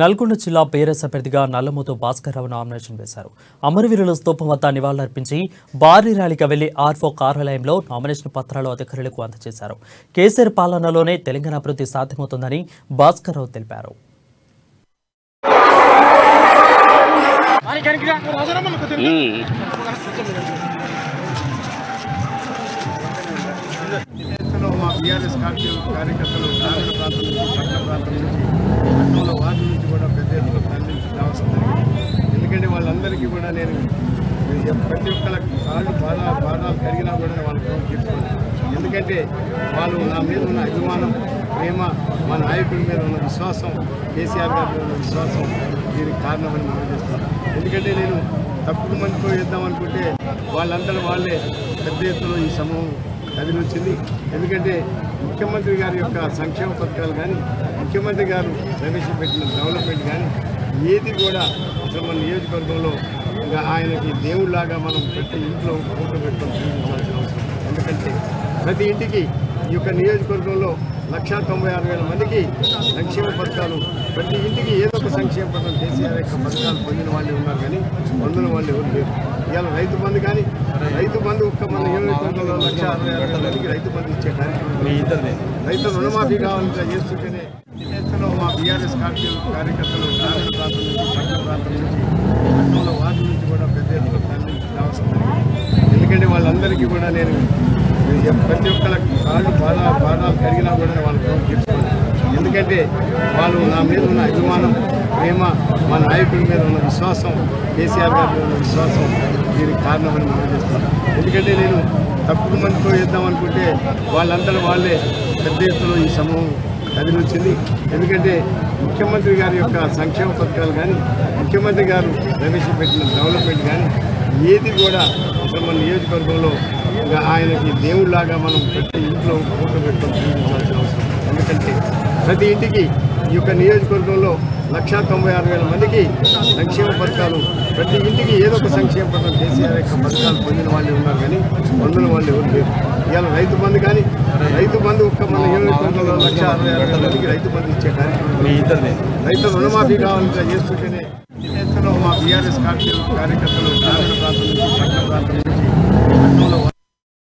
నల్గొండ జిల్లా బీఆర్ఎస్ అభ్యర్థిగా నల్లమోతు భాస్కర్రావు నామినేషన్ వేశారు. అమరవీరుల స్తూపం వద్ద నివాళులర్పించి భారీ ర్యాలీగా వెళ్లి ఆర్ఫో కార్యాలయంలో నామినేషన్ పత్రాలు అధికారులకు అందజేశారు. కేసీఆర్ పాలనలోనే తెలంగాణ అభివృద్ధి సాధ్యమవుతుందని భాస్కర్రావు తెలిపారు. బీఆర్ఎస్ కార్యకర్తలు గ్రామీణ ప్రాంతం నుంచి పట్టణ ప్రాంతం నుంచి పట్టణంలో వార్డు నుంచి కూడా పెద్ద ఎత్తున తరలించి రావాల్సి జరిగింది. ఎందుకంటే వాళ్ళందరికీ కూడా నేను ప్రతి ఒక్కళ్ళ కాళ్ళు పాదాలు కడిగినా కూడా వాళ్ళ తీర్చుకున్నాను. ఎందుకంటే వాళ్ళు నా మీద ఉన్న అభిమానం, ప్రేమ, మా నాయకుడి మీద ఉన్న విశ్వాసం, కేసీఆర్ గారి మీద ఉన్న విశ్వాసం దీనికి కారణమని మనం చేస్తున్నాను. ఎందుకంటే నేను తప్పుడు మందితో చేద్దామనుకుంటే వాళ్ళందరూ వాళ్ళే పెద్ద ఎత్తులో ఈ సమూహం కదిలిచ్చింది. ఎందుకంటే ముఖ్యమంత్రి గారి యొక్క సంక్షేమ పథకాలు కానీ, ముఖ్యమంత్రి గారు ప్రవేశపెట్టిన డెవలప్మెంట్ కానీ ఏది కూడా అసలు మన నియోజకవర్గంలో ఇంకా ఆయనకి దేవుళ్లాగా మనం ప్రతి ఇంట్లో ఫోటో పెట్టుకొని చూపించాల్సిన అవసరం. ఎందుకంటే ప్రతి ఇంటికి ఈ యొక్క నియోజకవర్గంలో 196,000 మందికి సంక్షేమ పథకాలు, ప్రతి ఇంటికి ఏదో ఒక సంక్షేమ పథకం కేసీఆర్ యొక్క పథకాలు పొందిన వాళ్ళే ఉన్నారు కానీ పొందిన వాళ్ళు ఎవరు లేరు. ఇవాళ రైతు బంధు కానీ, రైతు బంధు ఒక్క మన నియోజకవర్గంలో 166,000 మందికి రైతు బంధు ఇచ్చే కార్యక్రమం, రైతు రుణమాఫీ కావాలని చేస్తుంటేనే ఎత్తులో మా బీఆర్ఎస్ కార్యకర్తలు గ్రామీణ ప్రాంతం నుంచి పట్టణ ప్రాంతం నుంచి పట్టణంలో వార్డు నుంచి కూడా పెద్ద ఎత్తున తరలించి రావాల్సి జరిగింది. ఎందుకంటే వాళ్ళందరికీ కూడా నేను ప్రతి ఒక్కళ్ళ కాళ్ళు పాదాలు కడిగినా కూడా వాళ్ళ తీర్చుకున్నాను. ఎందుకంటే వాళ్ళు నా మీద ఉన్న అభిమానం, ప్రేమ, మా నాయకుడి మీద ఉన్న విశ్వాసం, కేసీఆర్ గారి మీద ఉన్న విశ్వాసం దీనికి కారణమని మనం చేస్తున్నాను. ఎందుకంటే నేను తప్పుడు మందితో చేద్దామనుకుంటే వాళ్ళందరూ వాళ్ళే పెద్ద ఎత్తులో ఈ సమూహం కదిలిచ్చింది. ఎందుకంటే ముఖ్యమంత్రి గారి యొక్క సంక్షేమ పథకాలు కానీ, ముఖ్యమంత్రి గారు ప్రవేశపెట్టిన డెవలప్మెంట్ కానీ ఏది కూడా అసలు మన నియోజకవర్గంలో ఇంకా ఆయనకి దేవుళ్లాగా మనం ప్రతి ఇంట్లో ఫోటో పెట్టుకొని చూపించాల్సిన అవసరం. ఎందుకంటే ప్రతి ఇంటికి ఈ యొక్క నియోజకవర్గంలో 196,000 మందికి సంక్షేమ పథకాలు, ప్రతి ఇంటికి ఏదో ఒక సంక్షేమ పథకం కేసీఆర్ యొక్క పథకాలు పొందిన వాళ్ళే ఉన్నారు కానీ పొందిన వాళ్ళు ఎవరు లేరు. ఇవాళ రైతు బంధు కానీ, రైతు బంధు ఒక్క మన నియోజకవర్గంలో 166,000 మందికి రైతు బంధు ఇచ్చే కార్యక్రమం, రైతు రుణమాఫీ కావాలని చేస్తుంటేనే ఎత్తులో మా బీఆర్ఎస్ కార్యకర్తలు గ్రామీణ ప్రాంతం నుంచి పట్టణ ప్రాంతం నుంచి పట్టణంలో